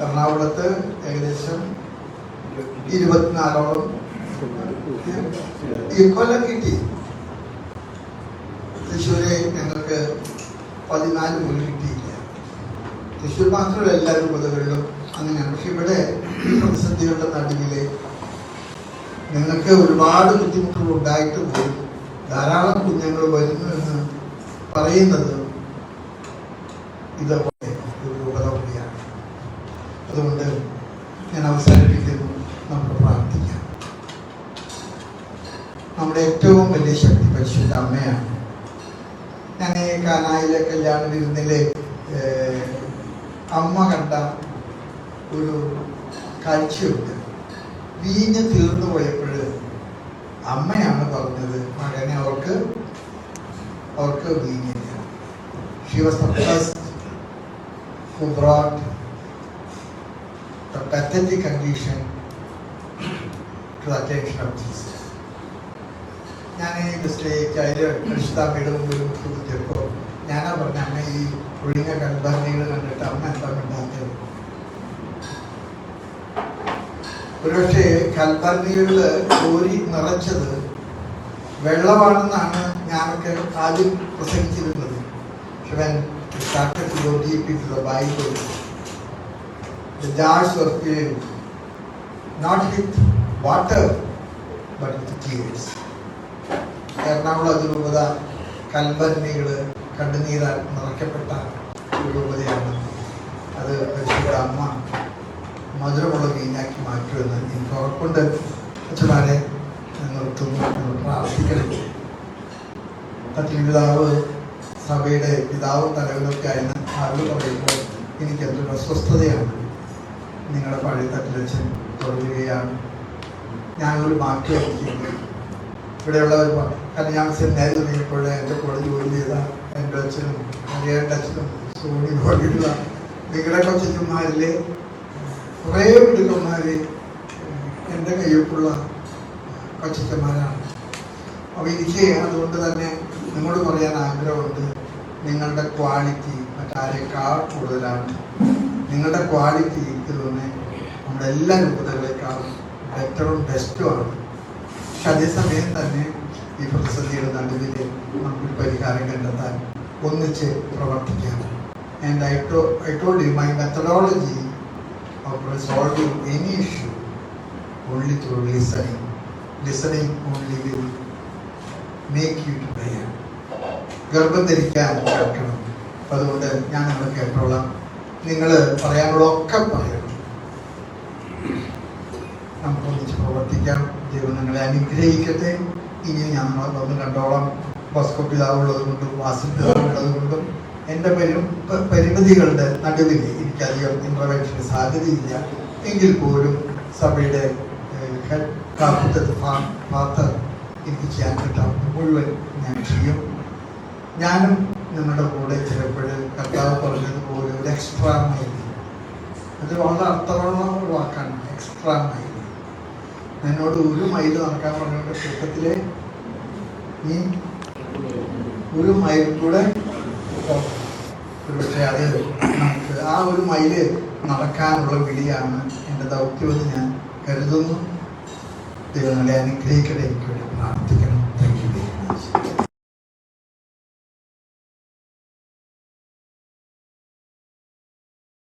എറണാകുളത്ത് ഏകദേശം 24ഓളം ഈ കൊല്ലം കിട്ടി. തൃശ്ശൂര് ഞങ്ങൾക്ക് 14 പോലും കിട്ടിയില്ല. തൃശ്ശൂർ മാത്രമല്ല, എല്ലാ രൂപതകളിലും അങ്ങനെയാണ്. പക്ഷെ ഇവിടെ ഈ പ്രതിസന്ധികളുടെ നടുവില് നിങ്ങൾക്ക് ഒരുപാട് ബുദ്ധിമുട്ടുകൾ ഉണ്ടായിട്ട് പോലും ധാരാളം കുഞ്ഞുങ്ങൾ വരുന്നു എന്ന് പറയുന്നത് ഇതുപോലെ ഒരു രൂപത കൂടിയാണ്. അതുകൊണ്ട് ഞാൻ അവസാനിപ്പിക്കുന്നു. നമ്മൾ പ്രാർത്ഥിക്കാം. നമ്മുടെ ഏറ്റവും വലിയ ശക്തി പരിശുദ്ധ അമ്മയാണ്. ഞാൻ ഈ കാനായിലെ കല്യാണ വിരുന്നിലെ അമ്മ കണ്ട ഒരു കാഴ്ചയുണ്ട്. വീഞ്ഞ് തീർന്നു പോയപ്പോൾ അമ്മയാണ് പറഞ്ഞത്, മകനെ അവർക്ക് വീഞ്ഞില്ല. She was the first who brought the pathetic condition to the attention of Jesus. ഞാൻ ഈ മിസ്റ്റേക്ക് അതിൽ പരിശുദ്ധാമ്മയുടെ മുമ്പിൽ കുതിച്ചപ്പോൾ ഞാനാ പറഞ്ഞ, അമ്മ ഈ ഒഴിഞ്ഞ കൽബാനികൾ കണ്ടിട്ട് അമ്മ എന്താ ഉണ്ടാക്കിയത്? ഒരുപക്ഷെ കൽബാനികളില് കോരി നിറച്ചത് വെള്ളമാണെന്നാണ് ഞാനൊക്കെ ആദ്യം പ്രസംഗിച്ചിരുന്നത്. പക്ഷെ when we started to go deep into the Bible, the jars were filled not with water but with tears. Ernakulam അതിരൂപത കൽബർണികള് കണ്ണുനീരാൽ നിറയ്ക്കപ്പെട്ട ഒരു രൂപതയാണ്. അത് പരിശുദ്ധ അമ്മ മധുരമുള്ള വീഞ്ഞാക്കി മാറ്റുമെന്ന് എനിക്ക് ഉറപ്പുണ്ട്. അച്ഛന്മാരെ നിർത്തുന്നു, പ്രാർത്ഥിക്കണം. പിതാവ് സഭയുടെ പിതാവും തലവനൊക്കെ ആയിരുന്നു അറിവ് പറയുമ്പോൾ എനിക്ക് എന്തൊരു അസ്വസ്ഥതയാണ്. നിങ്ങളുടെ പഴയ തട്ടിലച്ഛൻ തുടരുകയാണ്. ഞാനൊരു മാറ്റി വയ്ക്കുന്നു. ഇവിടെയുള്ളവർ കാരണം ഞാൻ സെമിനാരി തുടങ്ങിയപ്പോൾ എൻ്റെ കൂടെ ജോലി ചെയ്ത എൻ്റെ അച്ഛനും അറിയേണ്ട അച്ഛനും സോണി പോലെയുള്ള നിങ്ങളുടെ കൊച്ചന്മാരിലെ കുറേ മിടുക്കന്മാർ എൻ്റെ കയ്യൊപ്പുള്ള കൊച്ചന്മാരാണ്. അപ്പോൾ എനിക്ക് അതുകൊണ്ട് തന്നെ നിങ്ങളോട് പറയാൻ ആഗ്രഹമുണ്ട്. നിങ്ങളുടെ ക്വാളിറ്റി മറ്റാരേക്കാൾ കൂടുതലാണ്. നിങ്ങളുടെ ക്വാളിറ്റി എനിക്ക് തോന്നുന്നത് നമ്മുടെ എല്ലാ രൂപതകളെക്കാളും ബെറ്ററും ബെസ്റ്റുമാണ്. പക്ഷെ അതേസമയം തന്നെ ഈ പ്രതിസന്ധിയുടെ നടുവിൽ നമുക്കൊരു പരിഹാരം കണ്ടെത്താൻ ഒന്നിച്ച് പ്രവർത്തിക്കാം. And I told you my methodology of resolving any issue only through listening. Listening only will make you to pray. ഗർഭം ധരിക്കാൻ കേൾക്കണം. അതുകൊണ്ട് ഞാൻ നിങ്ങൾ കേട്ടോളാം. നിങ്ങൾ പറയാനുള്ളതൊക്കെ പറയണം. നമുക്ക് ഒന്നിച്ച് പ്രവർത്തിക്കാം. ദൈവം നിങ്ങളെ അനുഗ്രഹിക്കട്ടെ. ഇനി ഞങ്ങൾ വന്ന് കണ്ടോളാം. ബോസ്കോ പിതാവുള്ളത് കൊണ്ടും വാസിൽ പിതാവുള്ളത് കൊണ്ടും എൻ്റെ പരിമിതികളുടെ നടുവിൽ എനിക്കധികം ഇൻ്റർവെൻഷന് സാധ്യതയില്ല. എങ്കിൽ പോലും സഭയുടെ ഹെഡ് ഫാദർ എനിക്ക് ചെയ്യാൻ പറ്റാവുന്ന മുഴുവൻ ഞാൻ ചെയ്യും. ഞാനും നിങ്ങളുടെ കൂടെ ചിലപ്പോൾ കർത്താവ് പറഞ്ഞതുപോലെ ഒരു എക്സ്ട്രാ മൈൽ, അത് വളരെ അർത്ഥമുള്ള ഒരു വാക്കാണ്. Extra mile. എന്നോട് 1 മൈൽ നടക്കാൻ പറഞ്ഞ കൂട്ടത്തിലെ നീ 1 മൈൽ കൂടെ ഒരുപക്ഷെ അത് നമുക്ക് ആ 1 മൈല് നടക്കാനുള്ള വിളിയാണ് എൻ്റെ ദൗത്യമെന്ന് ഞാൻ കരുതുന്നു. ദൈവങ്ങളെ അനുഗ്രഹിക്കട്ടെ. എനിക്ക് വേണ്ടി പ്രാർത്ഥിക്കണം.